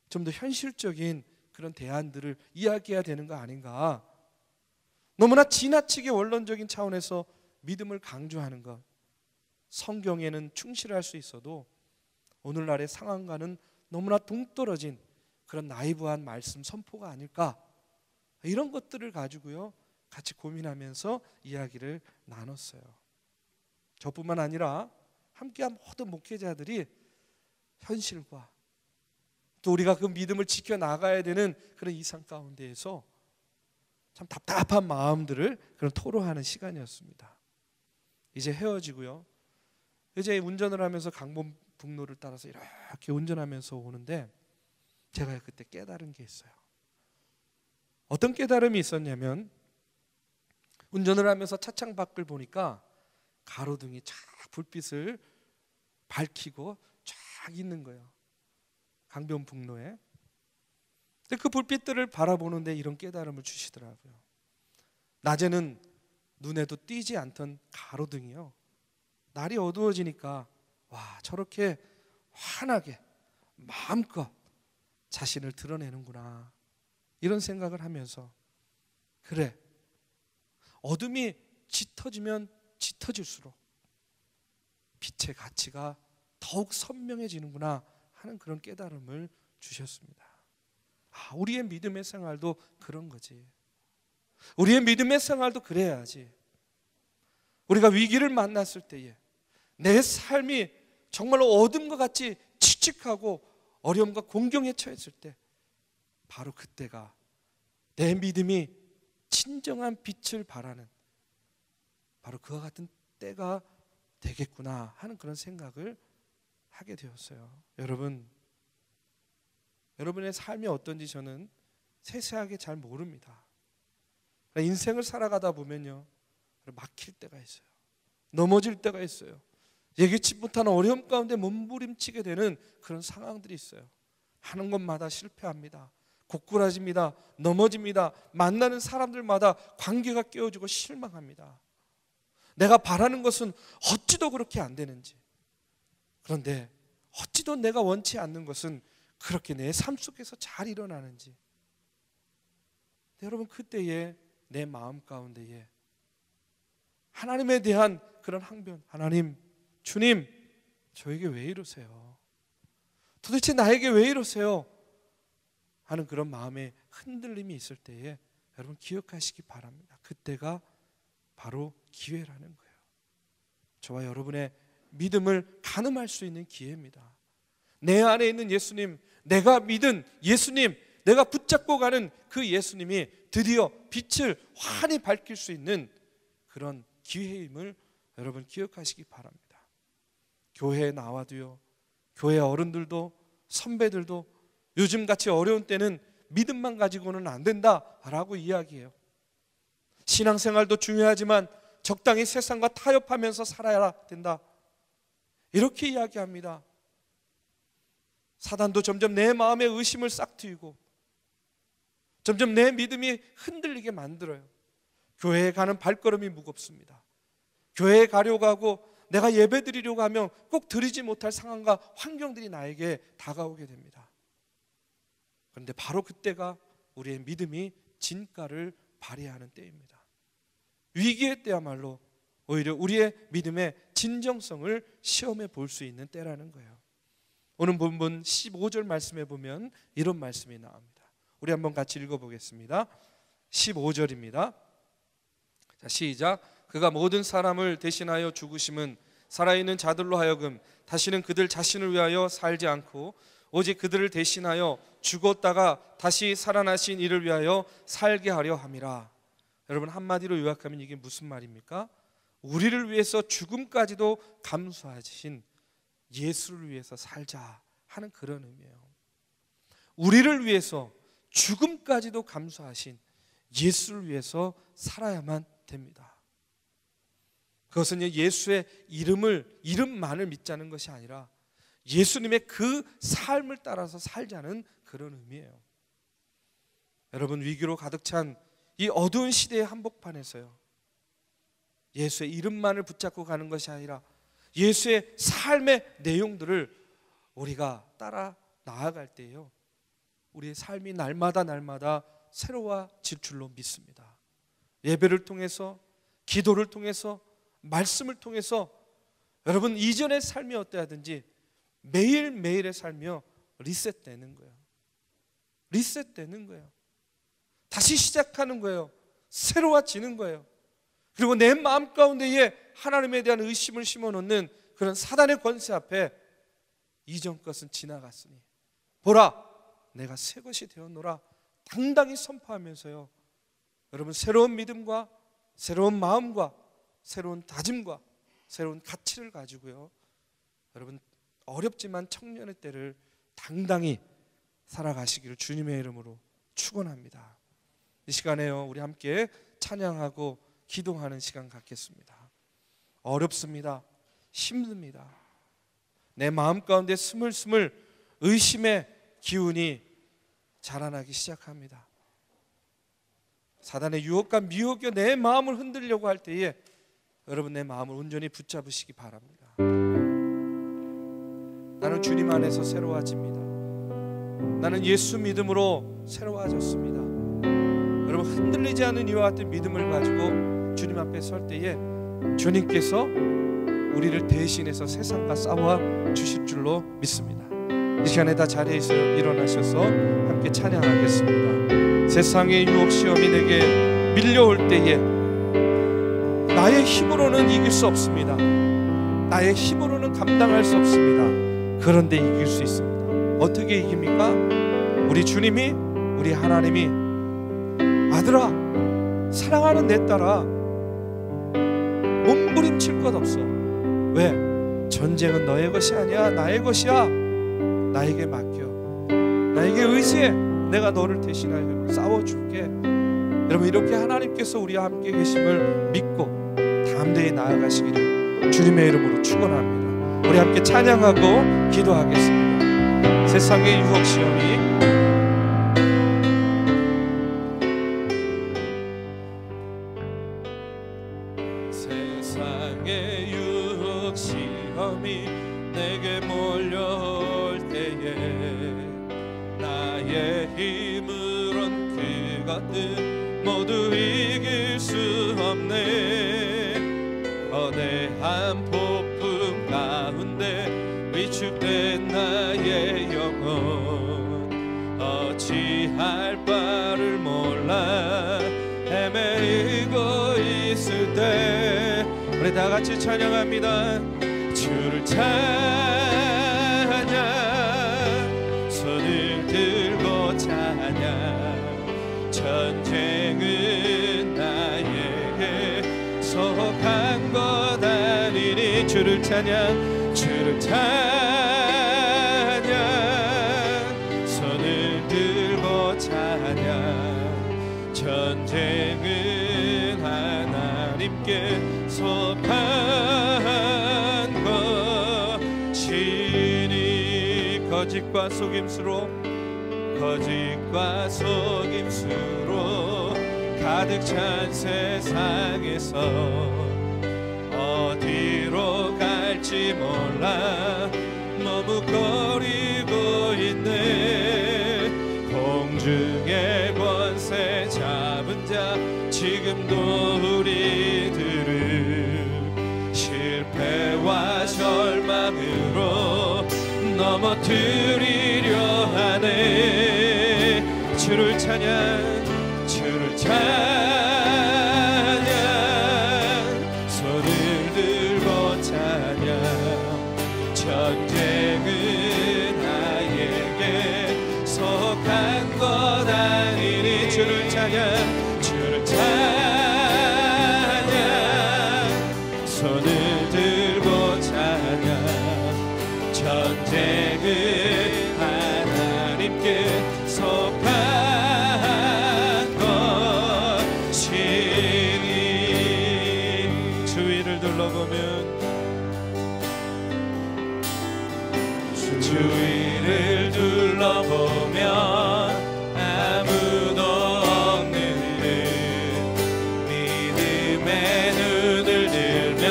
좀 더 현실적인 그런 대안들을 이야기해야 되는 거 아닌가? 너무나 지나치게 원론적인 차원에서 믿음을 강조하는 것, 성경에는 충실할 수 있어도 오늘날의 상황과는 너무나 동떨어진 그런 나이브한 말씀 선포가 아닐까? 이런 것들을 가지고요 같이 고민하면서 이야기를 나눴어요. 저뿐만 아니라 함께한 모든 목회자들이 현실과 또 우리가 그 믿음을 지켜나가야 되는 그런 이상 가운데에서 참 답답한 마음들을 그런 토로하는 시간이었습니다. 이제 헤어지고요. 이제 운전을 하면서 강변북로를 따라서 이렇게 운전하면서 오는데 제가 그때 깨달은 게 있어요. 어떤 깨달음이 있었냐면 운전을 하면서 차창 밖을 보니까 가로등이 쫙 불빛을 밝히고 쫙 있는 거예요. 강변북로에. 근데 그 불빛들을 바라보는데 이런 깨달음을 주시더라고요. 낮에는 눈에도 띄지 않던 가로등이요, 날이 어두워지니까 와, 저렇게 환하게 마음껏 자신을 드러내는구나, 이런 생각을 하면서 그래, 어둠이 짙어지면 짙어질수록 빛의 가치가 더욱 선명해지는구나 하는 그런 깨달음을 주셨습니다. 우리의 믿음의 생활도 그런 거지. 우리의 믿음의 생활도 그래야지. 우리가 위기를 만났을 때에 내 삶이 정말로 어둠과 같이 칙칙하고 어려움과 공경에 처했을 때 바로 그때가 내 믿음이 진정한 빛을 발하는 바로 그와 같은 때가 되겠구나 하는 그런 생각을 하게 되었어요. 여러분, 여러분의 삶이 어떤지 저는 세세하게 잘 모릅니다. 인생을 살아가다 보면요, 막힐 때가 있어요. 넘어질 때가 있어요. 예기치 못한 어려움 가운데 몸부림치게 되는 그런 상황들이 있어요. 하는 것마다 실패합니다. 고꾸라집니다. 넘어집니다. 만나는 사람들마다 관계가 깨어지고 실망합니다. 내가 바라는 것은 어찌도 그렇게 안 되는지, 그런데 어찌도 내가 원치 않는 것은 그렇게 내 삶 속에서 잘 일어나는지. 여러분, 그때에 내 마음 가운데에 하나님에 대한 그런 항변, 하나님, 주님, 저에게 왜 이러세요? 도대체 나에게 왜 이러세요? 하는 그런 마음의 흔들림이 있을 때에 여러분 기억하시기 바랍니다. 그때가 바로 기회라는 거예요. 저와 여러분의 믿음을 가늠할 수 있는 기회입니다. 내 안에 있는 예수님, 내가 믿은 예수님, 내가 붙잡고 가는 그 예수님이 드디어 빛을 환히 밝힐 수 있는 그런 기회임을 여러분 기억하시기 바랍니다. 교회에 나와도요, 교회 어른들도 선배들도 요즘같이 어려운 때는 믿음만 가지고는 안 된다라고 이야기해요. 신앙생활도 중요하지만 적당히 세상과 타협하면서 살아야 된다, 이렇게 이야기합니다. 사단도 점점 내 마음에 의심을 싹트이고 점점 내 믿음이 흔들리게 만들어요. 교회에 가는 발걸음이 무겁습니다. 교회에 가려고 하고 내가 예배 드리려고 하면 꼭 드리지 못할 상황과 환경들이 나에게 다가오게 됩니다. 그런데 바로 그때가 우리의 믿음이 진가를 발휘하는 때입니다. 위기의 때야말로 오히려 우리의 믿음의 진정성을 시험해 볼 수 있는 때라는 거예요. 오늘 본문 15절 말씀에 보면 이런 말씀이 나옵니다. 우리 한번 같이 읽어보겠습니다. 15절입니다. 자, 시작. 그가 모든 사람을 대신하여 죽으심은 살아있는 자들로 하여금 다시는 그들 자신을 위하여 살지 않고 오직 그들을 대신하여 죽었다가 다시 살아나신 이를 위하여 살게 하려 함이라. 여러분, 한마디로 요약하면 이게 무슨 말입니까? 우리를 위해서 죽음까지도 감수하신 예수를 위해서 살자 하는 그런 의미예요. 우리를 위해서 죽음까지도 감수하신 예수를 위해서 살아야만 됩니다. 그것은 예수의 이름만을 믿자는 것이 아니라 예수님의 그 삶을 따라서 살자는 그런 의미예요. 여러분, 위기로 가득 찬 이 어두운 시대의 한복판에서요, 예수의 이름만을 붙잡고 가는 것이 아니라 예수의 삶의 내용들을 우리가 따라 나아갈 때요, 우리의 삶이 날마다 새로워질 줄로 믿습니다. 예배를 통해서, 기도를 통해서, 말씀을 통해서 여러분 이전의 삶이 어떠하든지 매일매일의 삶이요 리셋되는 거예요. 리셋되는 거예요. 다시 시작하는 거예요. 새로워지는 거예요. 그리고 내 마음 가운데에 하나님에 대한 의심을 심어놓는 그런 사단의 권세 앞에 이전 것은 지나갔으니 보라, 내가 새 것이 되었노라 당당히 선포하면서요, 여러분 새로운 믿음과 새로운 마음과 새로운 다짐과 새로운 가치를 가지고요, 여러분 어렵지만 청년의 때를 당당히 살아가시기를 주님의 이름으로 축원합니다. 이 시간에요, 우리 함께 찬양하고 기도하는 시간 갖겠습니다. 어렵습니다. 힘듭니다. 내 마음 가운데 스물스물 의심의 기운이 자라나기 시작합니다. 사단의 유혹과 미혹이 내 마음을 흔들려고 할 때에 여러분 내 마음을 온전히 붙잡으시기 바랍니다. 나는 주님 안에서 새로워집니다. 나는 예수 믿음으로 새로워졌습니다. 여러분, 흔들리지 않는 이와 같은 믿음을 가지고 주님 앞에 설 때에 주님께서 우리를 대신해서 세상과 싸워 주실 줄로 믿습니다. 이 시간에 다 자리에서 일어나셔서 함께 찬양하겠습니다. 세상의 유혹 시험이 내게 밀려올 때에 나의 힘으로는 이길 수 없습니다. 나의 힘으로는 감당할 수 없습니다. 그런데 이길 수 있습니다. 어떻게 이깁니까? 우리 주님이, 우리 하나님이 아들아, 사랑하는 내 딸아, 몸부림칠 것 없어. 왜? 전쟁은 너의 것이 아니야, 나의 것이야. 나에게 맡겨. 나에게 의지해. 내가 너를 대신하여 싸워줄게. 여러분, 이렇게 하나님께서 우리와 함께 계심을 믿고 담대히 나아가시기를 주님의 이름으로 축원합니다. 우리 함께 찬양하고 기도하겠습니다. 세상의 유혹 시험이 내게 몰려올 때에 나의 힘으론 그것들 모두 이길 수 없네. 거대한 폭풍 가운데 위축된 나의 영혼 어찌할 바를 몰라 헤매이고 있을 때 우리 다 같이 찬양합니다. 주를 찬양, 손을 들고 찬양. 전쟁은 나에게 속한 것 아니니 주를 찬양, 주를 찬양, 손을 들고 찬양. 전쟁은 하나님께 속한 거짓과 속임수로 가득 찬 세상에서 어디로 갈지 몰라 머뭇거리고 있네. 공중의 권세 잡은 자 지금도 우리들을 실패와 절망으로 넘어뜨리려 하네. 주를 찬양, 주를 찬양, 손을 들고 찬양. 전쟁은 나에게 속한 것 아니니 주를 찬양, 주를 찬양, 손을 들고 찬양. 전쟁은 하나님께 속한 것이니. 주위를 둘러보면 주위를 둘러보면 아무도 없는 듯 믿음의 눈을 들면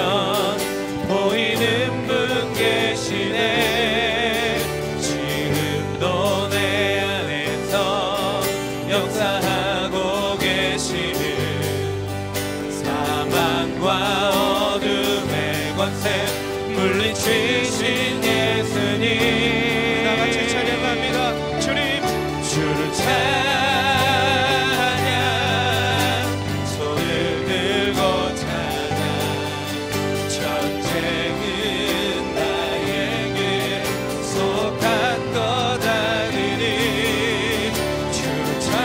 보이는 분 계시네. 지금도 내 안에서 역사하고 계시는 사망과 어둠의 권세 물리치신 예수님. 다 같이 찬양합니다. 주님, 주를 찬양, 손을 들고 찬양. 전쟁은 나에게 속한 것 아니니 주를 찬양,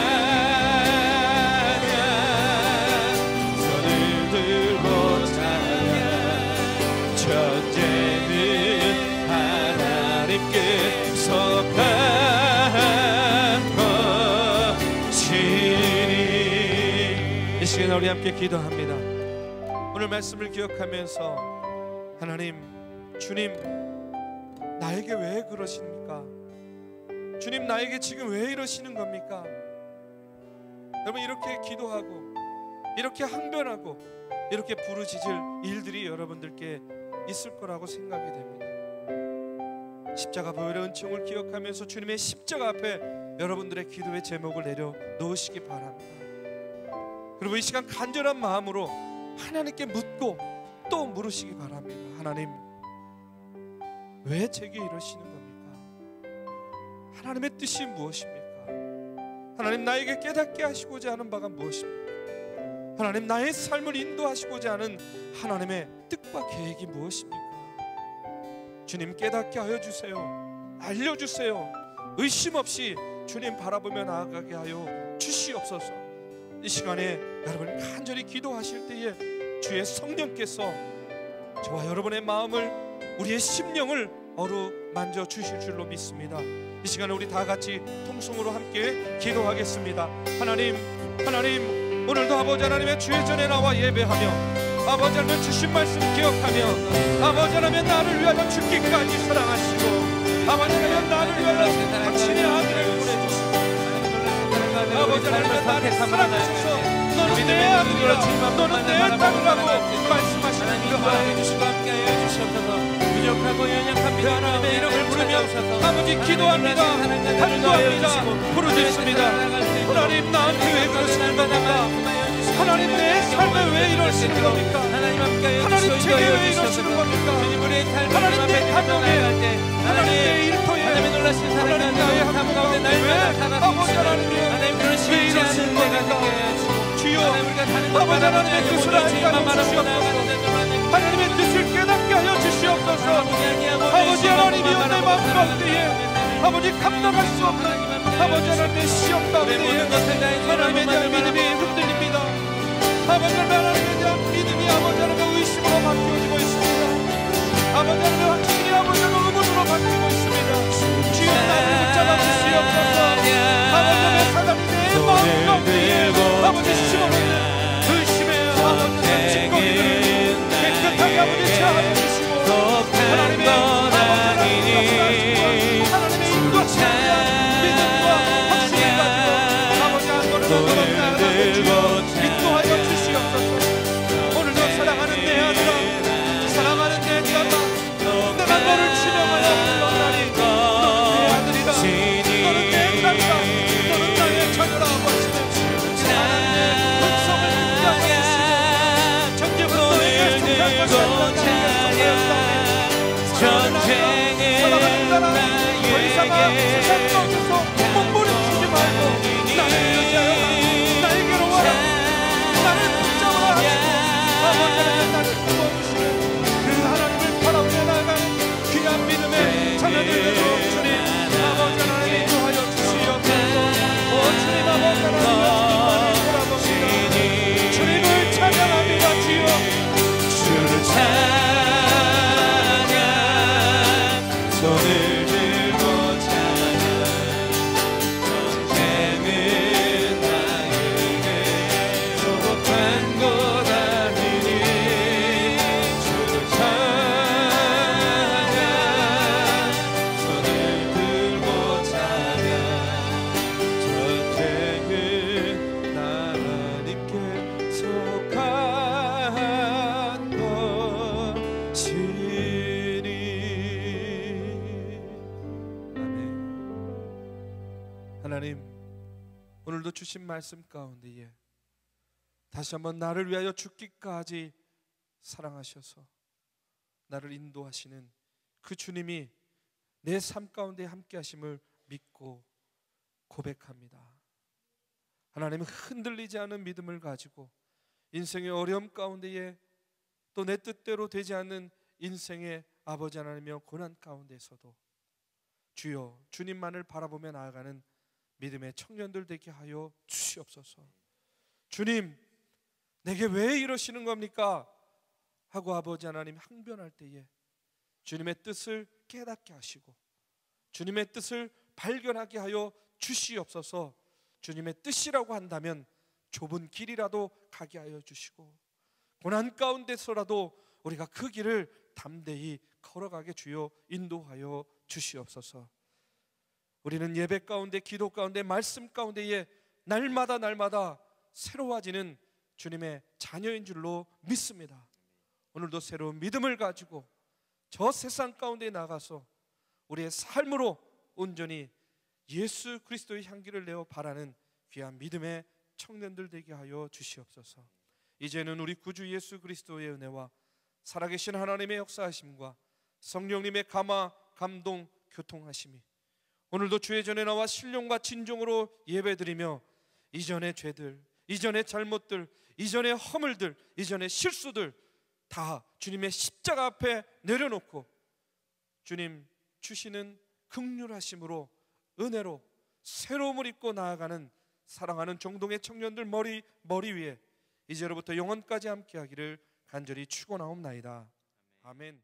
손을 들고 찬양. 전쟁은 하나님께 속한 것이니. 이 시간에 우리 함께 기도합니다. 오늘 말씀을 기억하면서 하나님, 주님 나에게 왜 그러십니까? 주님 나에게 지금 왜 이러시는 겁니까? 여러분, 이렇게 기도하고 이렇게 항변하고 이렇게 부르짖을 일들이 여러분들께 있을 거라고 생각이 됩니다. 십자가 보혈의 은총을 기억하면서 주님의 십자가 앞에 여러분들의 기도의 제목을 내려 놓으시기 바랍니다. 그리고 이 시간 간절한 마음으로 하나님께 묻고 또 물으시기 바랍니다. 하나님, 왜 제게 이러시는 겁니까? 하나님의 뜻이 무엇입니까? 하나님, 나에게 깨닫게 하시고자 하는 바가 무엇입니까? 하나님, 나의 삶을 인도하시고자 하는 하나님의 뜻과 계획이 무엇입니까? 주님, 깨닫게 하여 주세요. 알려주세요. 의심 없이 주님 바라보며 나아가게 하여 주시옵소서. 이 시간에 여러분 간절히 기도하실 때에 주의 성령께서 저와 여러분의 마음을, 우리의 심령을 만져 주실 줄로 믿습니다. 이 시간에 우리 다 같이 통성으로 함께 기도하겠습니다. 하나님 오늘도 아버지 하나님의 주의 전에 나와 예배하며 아버지 하나님 주신 말씀 기억하며 아버지 하나님 나를 위하여 죽기까지 사랑하시고 아버지 하나님 나를 위하여 당신의 아들을 보내주시고 아버지 하나님 나를 사랑하셔서 너는 내 아들이라 너는 내 딸이라고 말씀하시는 그 하나님 주시고 함께하여 주시옵소서. 부족하고 연약합니다. 하나님의 이름을 부르며 아버지 기도합니다. 간구합니다. 부르짖습니다. 하나님 나한테 왜 그러시는 겁니까? 하나님 내 삶에 왜 이러시는 겁니까? 하나님 제게 왜 이러시는 겁니까? 하나님 내 가정에 하나님 내 일터에 하나님 나의 학교 가운데 왜 아버지 하나님이 왜 이러시는 겁니까? 주여 아버지 하나님의 뜻을 알게 하여 주시옵소서. 하나님의 뜻을 깨닫게 하여 주시옵소서. 아버지 하나님이여 내 마음 가운데에 아버지 감당할 수 없는 아버지 하나님의 시험 가운데에 하나님에 대한 믿음이 흔들립니다. 아버지 하나님에 대한 믿음이 아버지 하나님의 의심으로 바뀌어지고 있습니다. 아버지 하나님의 확신이 아버지 하나님의 의문으로 바뀌고 있습니다. 주여 나를 붙잡아 주시옵소서. 아버지 하나님의 사단이 내 마음 가운데에 아버지 심어놓는 의심의 아버지 찌꺼기들을 깨끗하게 아버지 제하여 주시고 하나님의 하나님의 인도하시는 믿음과 확신을 가지고 아버지 한 걸음 한 걸음 나아가고 인도하여 주시옵소서. 오늘도 사랑하는 내 아들아 사랑하는 내 딸아 내가 너를 지명하여 불러나니 너는 내 아들이라 너는 내 딸이라 너는 나의 자녀라고 하시는 하나님의 음성을 듣게 하여 주시고 전쟁은 너에게 속한 것이 아니라 전쟁에 더 이상 세상 속에서 몸부림치지 말고 나를 의지하여 나에게로 와라. 나를 붙잡아라. 아버지 하나님 나를 품어주시는 그 하나님을 바라보며 나아가는 귀한 믿음의 자녀들 되도록 주님 아버지 하나님 인도하여 주시옵소서. 오 주님 아버지 하나님 주님만을 바라봅니다. 주님을 찬양합니다. 주여 주를 찬양 손을 들고 찬양 전쟁은 나에게 소복한 곳 아니니 주를 찬양 손을 들고 찬양 전쟁은 하나님께 속한 것이니. 하나님 오늘도 주신 말씀 가운데에 다시 한번 나를 위하여 죽기까지 사랑하셔서 나를 인도하시는 그 주님이 내 삶 가운데 함께 하심을 믿고 고백합니다. 하나님은 흔들리지 않은 믿음을 가지고 인생의 어려움 가운데에 또 내 뜻대로 되지 않는 인생의 아버지 하나님이여 고난 가운데서도 주여 주님만을 바라보며 나아가는 믿음의 청년들 되게 하여 주시옵소서. 주님 내게 왜 이러시는 겁니까? 하고 아버지 하나님 항변할 때에 주님의 뜻을 깨닫게 하시고 주님의 뜻을 발견하게 하여 주시옵소서. 주님의 뜻이라고 한다면 좁은 길이라도 가게 하여 주시고 고난 가운데서라도 우리가 그 길을 담대히 걸어가게 주여 인도하여 주시옵소서. 우리는 예배 가운데 기도 가운데 말씀 가운데에 날마다 새로워지는 주님의 자녀인 줄로 믿습니다. 오늘도 새로운 믿음을 가지고 저 세상 가운데 나가서 우리의 삶으로 온전히 예수 그리스도의 향기를 내어 바라는 귀한 믿음의 청년들 되게 하여 주시옵소서. 이제는 우리 구주 예수 그리스도의 은혜와 살아계신 하나님의 역사하심과 성령님의 감화 감동 교통하심이 오늘도 주의 전에 나와 신령과 진정으로 예배드리며 이전의 죄들, 이전의 잘못들, 이전의 허물들, 이전의 실수들 다 주님의 십자가 앞에 내려놓고 주님 주시는 긍휼하심으로 은혜로 새로움을 입고 나아가는 사랑하는 정동의 청년들 머리 위에 이제로부터 영원까지 함께하기를 간절히 축원하옵나이다. 아멘.